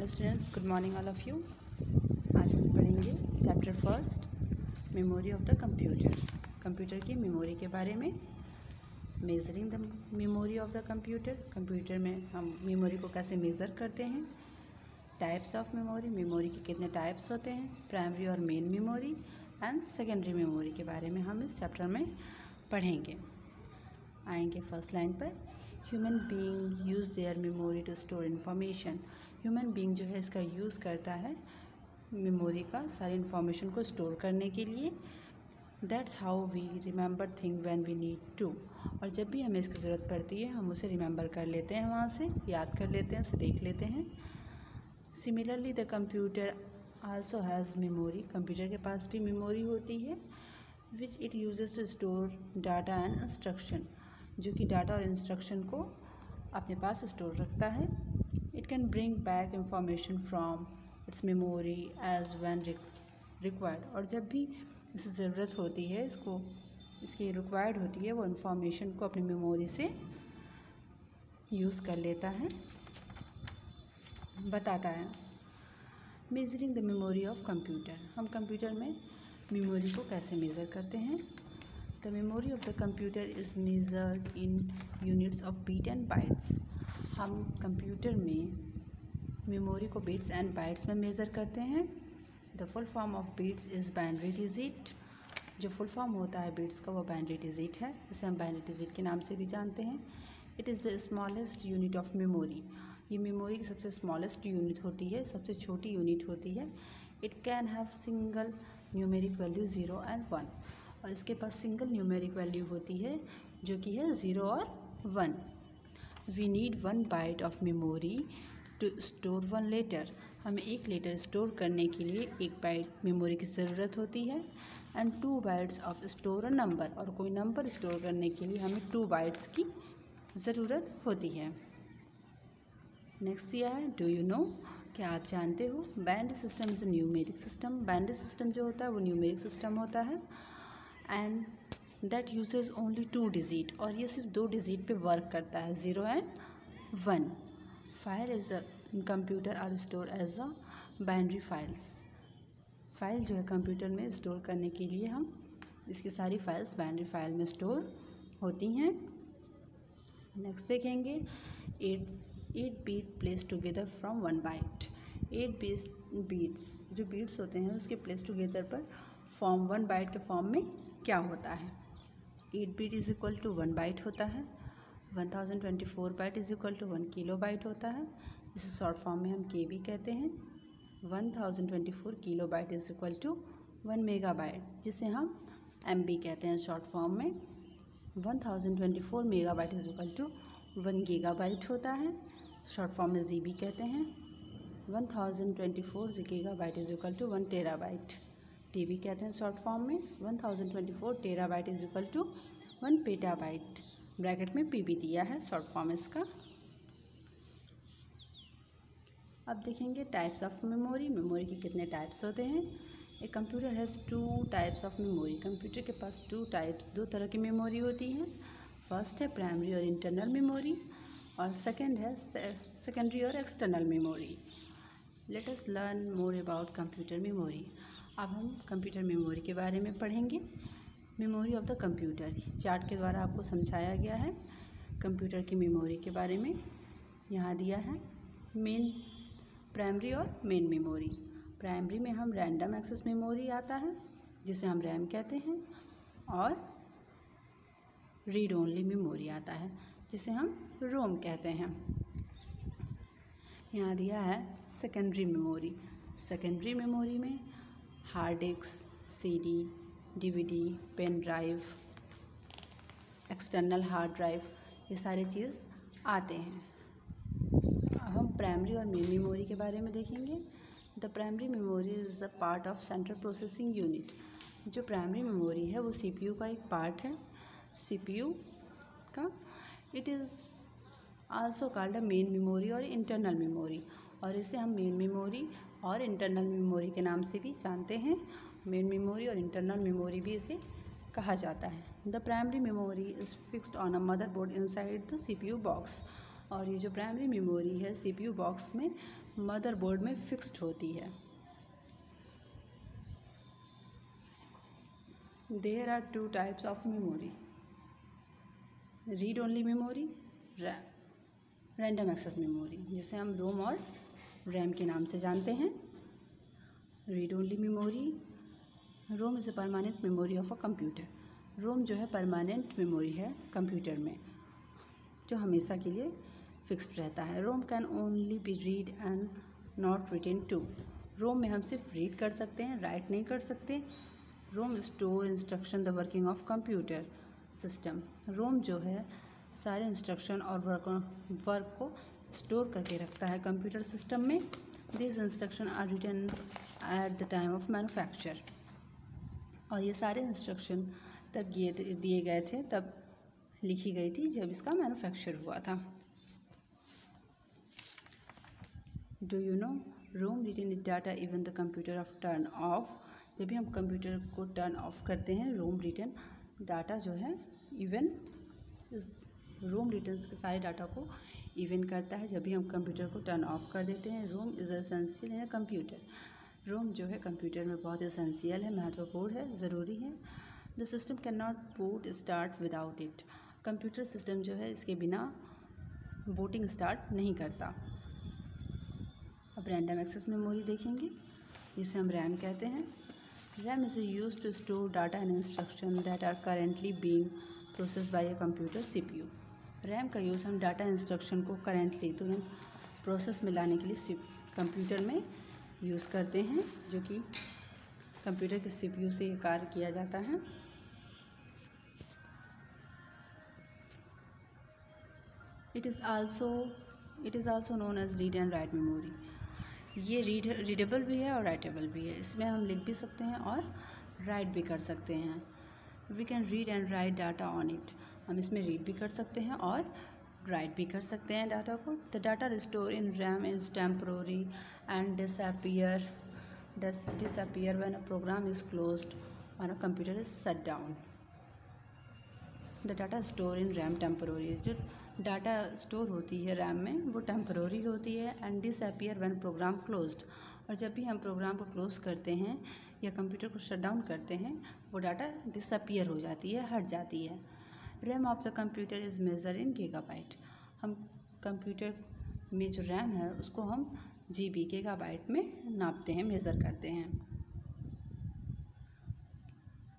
Hello students, good morning all of you. आज हम पढ़ेंगे chapter first, memory of the computer. Computer की memory के बारे में। Measuring the memory of the computer. Computer में हम मेमोरी को कैसे मेज़र करते हैं। टाइप्स ऑफ मेमोरी, मेमोरी के कितने टाइप्स होते हैं। प्राइमरी और main memory and secondary memory के बारे में हम इस चैप्टर में पढ़ेंगे। आएंगे फर्स्ट लाइन पर। Human being use their memory to store information. Human being जो है इसका यूज़ करता है मेमोरी का सारी इन्फॉर्मेशन को स्टोर करने के लिए। That's how we remember thing when we need to. और जब भी हमें इसकी ज़रूरत पड़ती है हम उसे रिमेंबर कर लेते हैं, वहाँ से याद कर लेते हैं, उसे देख लेते हैं। Similarly the computer also has memory. Computer के पास भी मेमोरी होती है which it uses to store data and instruction, जो कि डाटा और इंस्ट्रक्शन को अपने पास स्टोर रखता है। It can bring back information from its memory as when required. और जब भी इसे ज़रूरत होती है, इसकी रिक्वायर्ड होती है, वो इंफॉर्मेशन को अपनी मेमोरी से यूज़ कर लेता है, बताता है। Measuring the memory of computer. हम कंप्यूटर में मेमोरी को कैसे मेज़र करते हैं। The memory of the computer is measured in units of bit and bytes. हम कंप्यूटर में मेमोरी को बिट्स एंड बाइट्स में मेज़र करते हैं। The full form of bits is binary digit. जो फुल फॉर्म होता है बिट्स का वो बाइनरी डिजिट है, जिसे हम बाइनरी डिजिट के नाम से भी जानते हैं। It is the smallest unit of memory. ये मेमोरी की सबसे स्मॉलेस्ट यूनिट होती है, सबसे छोटी यूनिट होती है। It can have single numeric value 0 and 1। और इसके पास सिंगल न्यूमेरिक वैल्यू होती है जो कि है 0 और 1। We need 1 byte of memory to store 1 letter. हमें एक लेटर स्टोर करने के लिए 1 बाइट मेमोरी की ज़रूरत होती है। And 2 bytes of store a number. और कोई नंबर स्टोर करने के लिए हमें 2 बाइट्स की ज़रूरत होती है। नेक्स्ट दिया है, डू यू नो। क्या आप जानते हो। Binary system is a numeric system. Binary system जो होता है वो न्यूमेरिक सिस्टम होता है। And that usage only 2 digit. और ये सिर्फ 2 डिजिट पे वर्क करता है, 0 and 1। File is a computer are store as a binary files. File जो है कंप्यूटर में स्टोर करने के लिए हम इसकी सारी फाइल्स बाइनरी फाइल में स्टोर होती हैं। नेक्स्ट देखेंगे 8 bit place together from 1 byte. 8 bits जो बीट्स होते हैं उसके प्लेस टुगेदर पर फॉर्म 1 बाइट के फॉर्म में क्या होता है। 8 bit is equal to 1 byte होता है। 1024 byte is equal to 1 kilo byte होता है, इसे शॉर्ट फॉर्म में हम KB कहते हैं। 1024 kilo byte is equal to 1 mega byte, जिसे हम MB कहते हैं शॉर्ट फॉर्म में। 1024 mega byte is equal to 1 giga byte होता है, शॉर्ट फॉर्म में GB कहते हैं। 1024 giga byte is equal to 1 tera byte, TB कहते हैं शॉर्ट फॉर्म में। 1024 terabyte is equal to 1 petabyte, bracket में PB दिया है शॉर्ट फॉर्म इसका। अब देखेंगे टाइप्स ऑफ मेमोरी। मेमोरी के कितने टाइप्स होते हैं। एक computer has 2 types of memory. Computer के पास 2 तरह की मेमोरी होती हैं। फर्स्ट है प्राइमरी और इंटरनल मेमोरी, और सेकेंड है सेकेंडरी और external memory. Let us learn more about computer memory. अब हम कंप्यूटर मेमोरी के बारे में पढ़ेंगे। Memory of the computer chart के द्वारा आपको समझाया गया है कंप्यूटर की मेमोरी के बारे में। यहाँ दिया है प्राइमरी और मेन मेमोरी। प्राइमरी में हम रैंडम एक्सेस मेमोरी आता है जिसे हम रैम कहते हैं, और रीड ओनली मेमोरी आता है जिसे हम रोम कहते हैं। यहाँ दिया है सेकेंडरी मेमोरी। सेकेंडरी मेमोरी में hard disk, CD, DVD, pen drive, external hard drive, ये सारे चीज़ आते हैं। अब हम प्राइमरी और मेन मेमोरी के बारे में देखेंगे। The primary memory is the part of central processing unit. जो प्राइमरी मेमोरी है वो CPU का एक पार्ट है, CPU का। It is also called a main memory और इंटरनल मेमोरी। और इसे हम मेन मेमोरी और इंटरनल मेमोरी के नाम से भी जानते हैं। मेन मेमोरी और इंटरनल मेमोरी भी इसे कहा जाता है। The primary memory is fixed on a motherboard inside the CPU box. और ये जो प्राइमरी मेमोरी है CPU बॉक्स में मदरबोर्ड में फिक्स्ड होती है। There are two types of memory, read only memory, random access memory, जिसे हम रोम और रैम के नाम से जानते हैं। Read only memory, ROM is a permanent memory of a computer. ROM जो है परमानेंट मेमोरी है कंप्यूटर में, जो हमेशा के लिए फिक्स्ड रहता है। ROM can only be read and not written to. ROM में हम सिर्फ रीड कर सकते हैं, राइट नहीं कर सकते। ROM store instruction the working of computer system. ROM जो है सारे इंस्ट्रक्शन और वर्क को स्टोर करके रखता है कंप्यूटर सिस्टम में। This instruction are written at the time of manufacture. और ये सारे इंस्ट्रक्शन तब दिए गए थे, तब लिखी गई थी जब इसका मैन्युफैक्चर हुआ था। Do you know ROM retain the data even the computer off turn off. जब भी हम कंप्यूटर को टर्न ऑफ करते हैं, रोम रिटर्न डाटा जो है इवन, रोम रिटर्न के सारे डाटा को इवन करता है जब भी हम कंप्यूटर को टर्न ऑफ कर देते हैं। ROM is essential in a computer. ROM जो है कंप्यूटर में बहुत एसेंशियल है, महत्वपूर्ण है, ज़रूरी है। The system can not boot start without it. Computer system जो है इसके बिना बूटिंग स्टार्ट नहीं करता। अब रैंडम एक्सेस मेमोरी देखेंगे, जिसे हम रैम कहते हैं। RAM is used to store data and instructions that are currently being processed by a computer CPU. RAM का यूज़ हम डाटा इंस्ट्रक्शन को करेंटली तुरंत प्रोसेस में लाने के लिए कंप्यूटर में यूज़ करते हैं, जो कि कंप्यूटर के CPU से ये कार्य किया जाता है। It is also known as read and write memory. ये रीडेबल भी है और राइटेबल भी है। इसमें हम लिख भी सकते हैं और राइट भी कर सकते हैं। We can read and write data on it. हम इसमें रीड भी कर सकते हैं और राइट भी कर सकते हैं डाटा को। The data store in RAM is temporary and disappear when a program is closed or a computer is shut down. The data store in RAM temporary. जो डाटा स्टोर होती है रैम में वो टेम्पररी होती है। And disappear when program closed. और जब भी हम प्रोग्राम को क्लोज करते हैं या कंप्यूटर को शट डाउन करते हैं, वो डाटा डिसअपीयर हो जाती है, हट जाती है। RAM of the computer is measure in gigabyte. हम कंप्यूटर में जो रैम है उसको हम GB गीगाबाइट में नापते हैं, मेज़र करते हैं।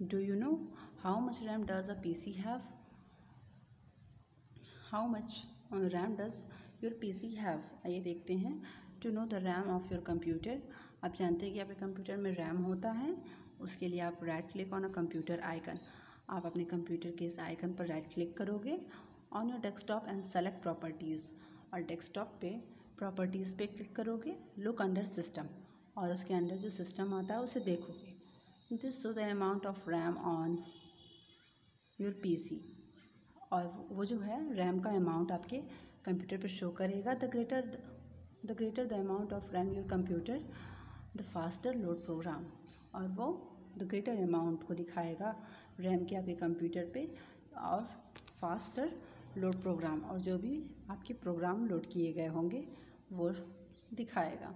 Do you know how much RAM does a PC have. How much RAM does your PC have. आइए देखते हैं। To know the RAM of your computer. आप जानते हैं कि आपके कंप्यूटर में रैम होता है। उसके लिए आप right click on a computer icon. आप अपने कंप्यूटर के इस आइकन पर राइट क्लिक करोगे on your desktop and select properties. और डेस्कटॉप पे प्रॉपर्टीज़ पे क्लिक करोगे, लुक अंडर सिस्टम, और उसके अंदर जो सिस्टम आता है उसे देखोगे। This show the amount of RAM on your PC। और वो जो है रैम का अमाउंट आपके कंप्यूटर पर शो करेगा। The greater the amount of RAM your computer the faster load program. और वो द ग्रेटर अमाउंट को दिखाएगा रैम के आपके कंप्यूटर पे, और फास्टर लोड प्रोग्राम, और जो भी आपके प्रोग्राम लोड किए गए होंगे वो दिखाएगा।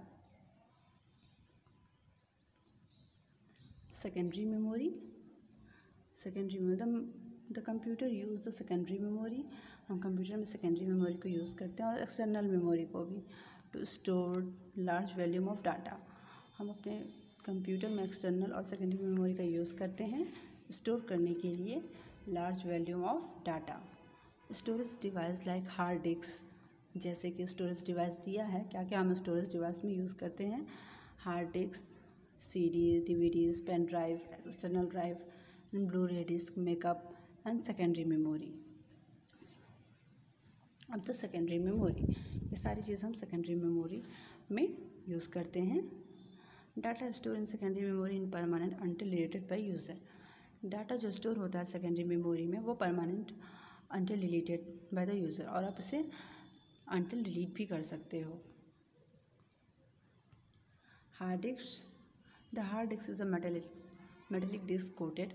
Secondary memory. The computer use the secondary memory. हम कंप्यूटर में सेकेंडरी मेमोरी को यूज़ करते हैं, और एक्सटर्नल मेमोरी को भी, to store large volume of data. हम अपने कंप्यूटर में एक्सटर्नल और सेकेंडरी मेमोरी का यूज़ करते हैं स्टोर करने के लिए large volume of data. Storage device like hard disk. जैसे कि स्टोरेज डिवाइस दिया है, क्या क्या हम स्टोरेज डिवाइस में यूज़ करते हैं। Hard disk, CD, DVDs, pen drive, external drive, Blu-ray disk, make up and secondary memory. अब द सेकेंडरी मेमोरी, ये सारी चीज़ हम सेकेंडरी मेमोरी में यूज़ करते हैं। Data store in secondary memory in permanent until deleted by user. Data जो store होता है सेकेंडरी मेमोरी में वो permanent until deleted by the user, और आप इसे अनटिल डिलीट भी कर सकते हो। Hard disk. The hard disk is a metallic disk coated.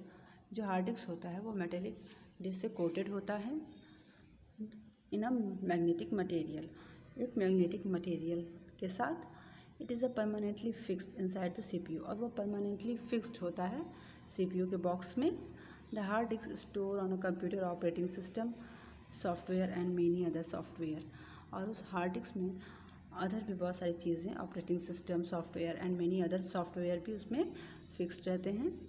जो हार्ड डिस्क होता है वो मेटेलिक डिस्क से कोटेड होता है। इन अ मैग्नेटिक मटेरियल, एक मैग्नेटिक मटेरियल के साथ। It is a permanently fixed inside the CPU, और वो परमानेंटली फिक्स्ड होता है CPU के बॉक्स में। The hard disc store on a computer operating system software and many other software, और उस हार्ड डिस्क में अदर भी बहुत सारी चीज़ें, operating system, software and many other software भी उसमें फिक्स्ड रहते हैं।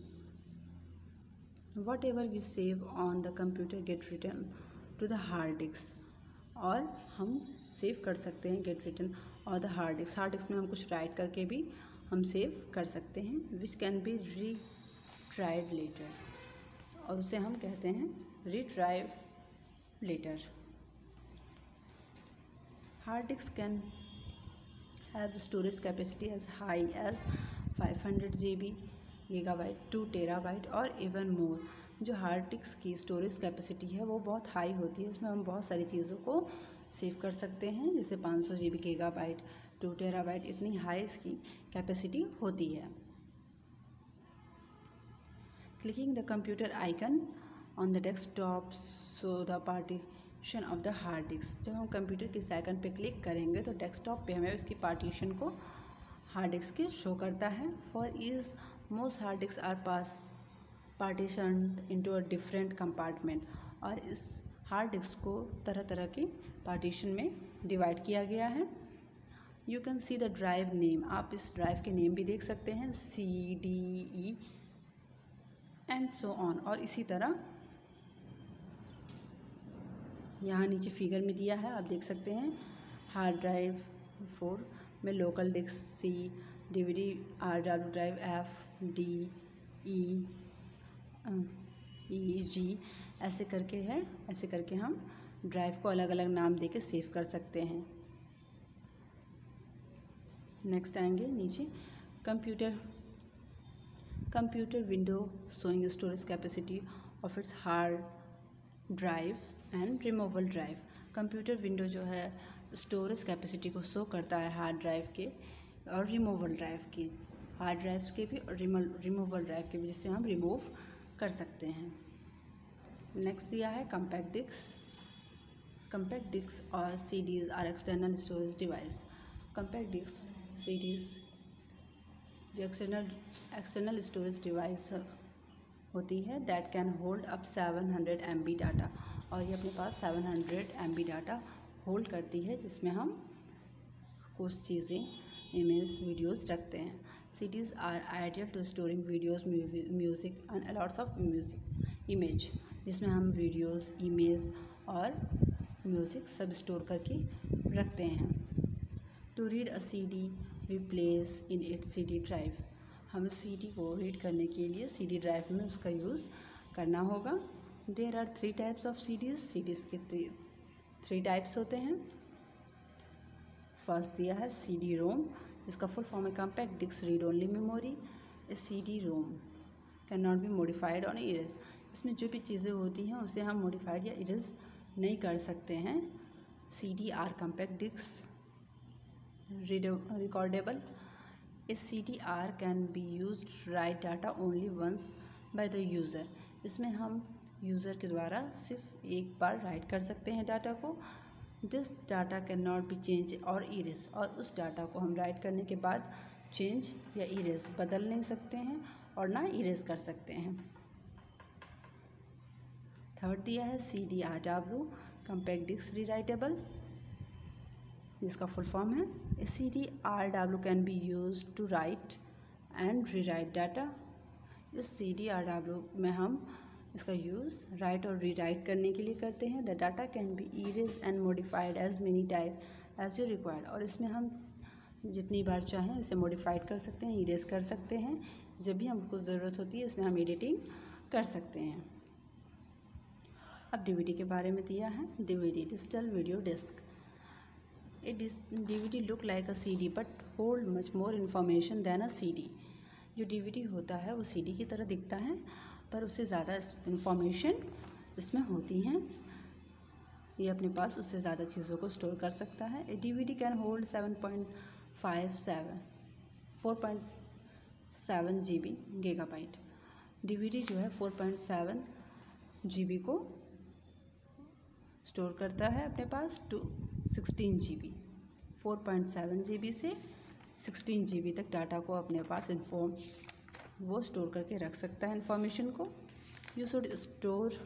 Whatever we save on the computer get return to the hard disk, और हम सेव कर सकते हैं गेट रिटर्न और the hard disk. Hard disk में हम कुछ राइट करके भी हम सेव कर सकते हैं, which can be retrieved later, और उसे हम कहते हैं retrieve later. Hard disk can have storage capacity as high as 500 GB, gigabyte, 2 terabyte और इवन मोर। जो हार्ड डिस्क की स्टोरेज कैपेसिटी है वो बहुत हाई होती है, इसमें हम बहुत सारी चीज़ों को सेव कर सकते हैं, जैसे 500 GB, गीगाबाइट, 2 टेराबाइट, इतनी हाई इसकी कैपेसिटी होती है। Clicking the computer icon on the desktop so the partition of the hard disc, जब हम कंप्यूटर के इस आइकन पे क्लिक करेंगे तो डेस्कटॉप पे हमें उसकी पार्टीशन को हार्ड डिस्क के शो करता है। For is most hard disk are partitioned into a different compartment, और इस हार्ड डिस्क को तरह तरह की पार्टीशन में डिवाइड किया गया है। You can see the drive name, आप इस ड्राइव के नेम भी देख सकते हैं, CDE एंड सो ऑन, और इसी तरह यहाँ नीचे फिगर में दिया है, आप देख सकते हैं। हार्ड ड्राइव 4 में local disk C, DVD RW drive F, D, E, G ऐसे करके है, ऐसे करके हम ड्राइव को अलग अलग नाम देके सेव कर सकते हैं। नेक्स्ट आएंगे नीचे, computer window showing storage capacity of its hard drive and removal drive. Computer window जो है स्टोरेज कैपेसिटी को शो करता है हार्ड ड्राइव के और रिमूवल ड्राइव की, हार्ड ड्राइव्स के भी और रिमूवल ड्राइव के भी, जिससे हम रिमूव कर सकते हैं। नेक्स्ट दिया है कॉम्पैक्ट डिस्क और CDs are external storage device. Compact disk, CDs जो एक्सटर्नल स्टोरेज डिवाइस होती है, that can hold up 700 MB data, और ये अपने पास 700 MB डाटा होल्ड करती है, जिसमें हम कुछ चीज़ें, इमेज, वीडियोस रखते हैं। CDs are ideal to storing videos, music and lots of image, जिसमें हम वीडियोस, इमेज और म्यूज़िक सब स्टोर करके रखते हैं। To read a CD we place in its CD drive, हमें CD को रीड करने के लिए CD ड्राइव में उसका यूज़ करना होगा। There are 3 types of CDs के 3 टाइप्स होते हैं। फर्स्ट दिया है CD-ROM, इसका फुल फॉर्म है compact disk read only memory. CD-ROM can not be modified on erase, इसमें जो भी चीज़ें होती हैं उसे हम मॉडिफाइड या इरेज नहीं कर सकते हैं। CD-R कॉम्पैक्ट डिस्क रिकॉर्डेबल, इस CD-R can be use write data only once by the user, इसमें हम यूज़र के द्वारा सिर्फ एक बार राइट कर सकते हैं डाटा को। This data can not B change और इरेज, और उस डाटा को हम राइट करने के बाद चेंज या इरेज बदल नहीं सकते हैं और ना इरेज कर सकते हैं। थर्ड दिया है CD-RW कॉम्पैक्ट डिस्क रीराइटेबल, जिसका फुल फॉर्म है CD-RW can be use to write and rewrite data. इस CD-RW में हम इसका यूज़ राइट और रीराइट करने के लिए करते हैं। The data can be erase and modified as many time as you required, और इसमें हम जितनी बार चाहें इसे मॉडिफाइड कर सकते हैं, इरेज कर सकते हैं, जब भी हमको ज़रूरत होती है इसमें हम एडिटिंग कर सकते हैं। अब DVD के बारे में दिया है। DVD digital video disk, DVD look like a CD but hold much more information than a CD। जो DVD होता है वो CD की तरह दिखता है, पर उससे ज़्यादा इन्फॉर्मेशन इसमें होती हैं, ये अपने पास उससे ज़्यादा चीज़ों को स्टोर कर सकता है। DVD can hold 4.7 GB gigabyte. DVD जो है 4.7 GB को स्टोर करता है अपने पास 16 GB। 4.7 GB से 16 GB तक डाटा को अपने पास वो स्टोर करके रख सकता है इन्फॉर्मेशन को। यू शुड स्टोर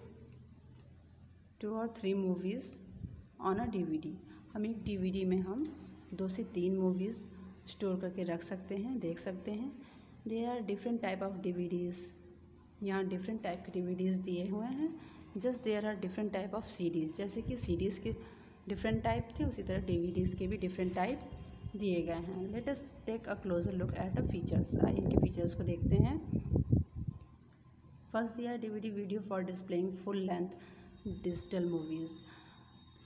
2 और 3 मूवीज़ ऑन अ DVD। हम एक DVD में हम 2 से 3 मूवीज़ स्टोर करके रख सकते हैं, देख सकते हैं। There are different type of DVDs। यहाँ डिफरेंट टाइप के DVDs दिए हुए हैं। Just there are different type of CDs। जैसे कि CDs के डिफरेंट टाइप थे, उसी तरह DVDs के भी डिफरेंट टाइप दिए गए हैं। Let us take a closer look at the features. आइए इनके फीचर्स को देखते हैं। फर्स्ट दिया DVD video for displaying full length digital movies.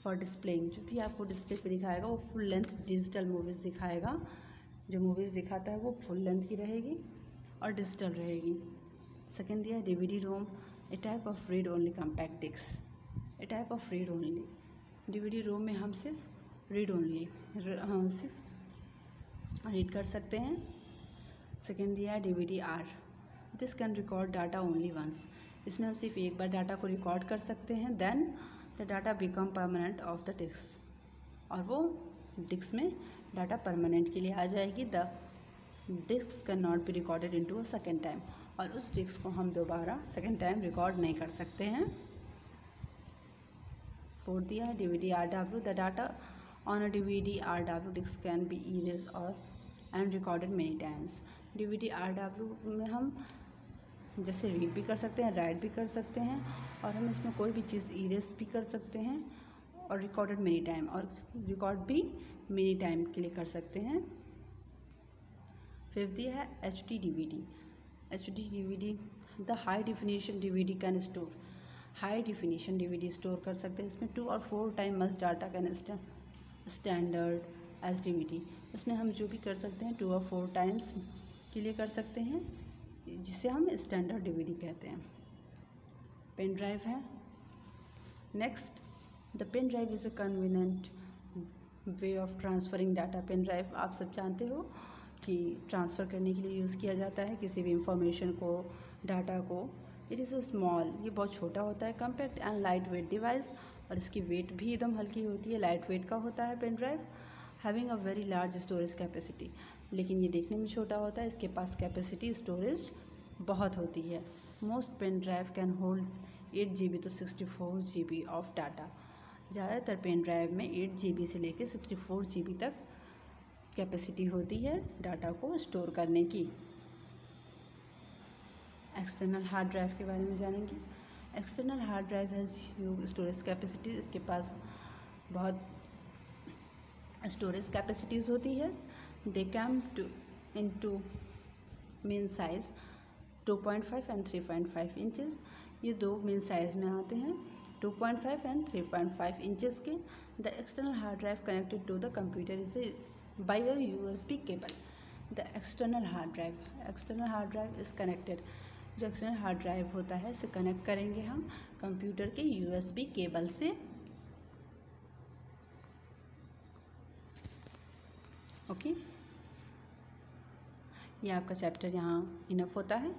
For displaying, जो भी आपको डिस्प्ले पे दिखाएगा वो फुल लेंथ डिजिटल मूवीज़ दिखाएगा। जो मूवीज़ दिखाता है वो फुल लेंथ की रहेगी और डिजिटल रहेगी। सेकेंड दिया DVD ROM, a type of read only compact disk. A type of read only, DVD ROM में हम सिर्फ रीड ओनली सिर्फ रीड कर सकते हैं। सेकेंड दिया DVD R, this can record data only once. इसमें हम सिर्फ एक बार डाटा को रिकॉर्ड कर सकते हैं। Then the data become permanent of the disk, और वो डिस्क में डाटा परमानेंट के लिए आ जाएगी। The disc can not be recorded into a second time, और उस डिस्क को हम दोबारा सेकेंड टाइम रिकॉर्ड नहीं कर सकते हैं। फोर्थ दिया है DVD RW, the data on a DVD RW disk can be erase और and recorded many times. DVD RW में हम जैसे रीड भी कर सकते हैं, राइट भी कर सकते हैं, और हम इसमें कोई भी चीज़ इरेज भी कर सकते हैं और रिकॉर्डेड मेनी टाइम, और रिकॉर्ड भी मेनी टाइम के लिए कर सकते हैं। फिफ्थ दिया है HD DVD। HD DVD, the high definition DVD can store. High definition DVD store कर सकते हैं। इसमें 2 और 4 time much data can standard as DVD। इसमें हम जो भी कर सकते हैं 2 और 4 टाइम्स के लिए कर सकते हैं, जिसे हम स्टैंडर्ड DVD कहते हैं। पेन ड्राइव है next. The pen drive is a convenient way of transferring data. Pen drive आप सब जानते हो कि ट्रांसफ़र करने के लिए यूज़ किया जाता है किसी भी इंफॉर्मेशन को, डाटा को। इट इज़ अ स्मॉल, ये बहुत छोटा होता है, compact and light weight device, और इसकी वेट भी एकदम हल्की होती है, लाइट वेट का होता है pen drive. Having a very large storage capacity, लेकिन ये देखने में छोटा होता है, इसके पास कैपेसिटी स्टोरेज बहुत होती है। Most pen drive can hold 8 GB to 64 GB of data. ज़्यादातर पेन ड्राइव में 8 GB से लेकर 64 GB तक कैपेसिटी होती है डाटा को स्टोर करने की। एक्सटर्नल हार्ड ड्राइव के बारे में जानेंगे। External hard drive has huge storage capacity. इसके पास बहुत स्टोरेज कैपेसिटीज़ होती है। They come into main size 2.5 and 3.5 inches. ये 2 मेन साइज़ में आते हैं, 2.5 एंड 3.5 इंचेस के। The external hard drive connected to the computer is by a USB cable. The external hard drive is connected. जो external hard drive होता है इसे connect करेंगे हम कंप्यूटर के USB केबल से। ओके, ये आपका चैप्टर यहाँ इनफ होता है।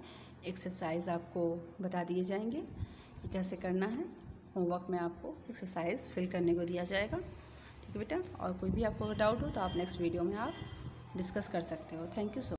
एक्सरसाइज आपको बता दिए जाएंगे कि कैसे करना है। होमवर्क में आपको एक्सरसाइज फिल करने को दिया जाएगा, ठीक है बेटा। और कोई भी आपको डाउट हो तो आप नेक्स्ट वीडियो में आप डिस्कस कर सकते हो। Thank you so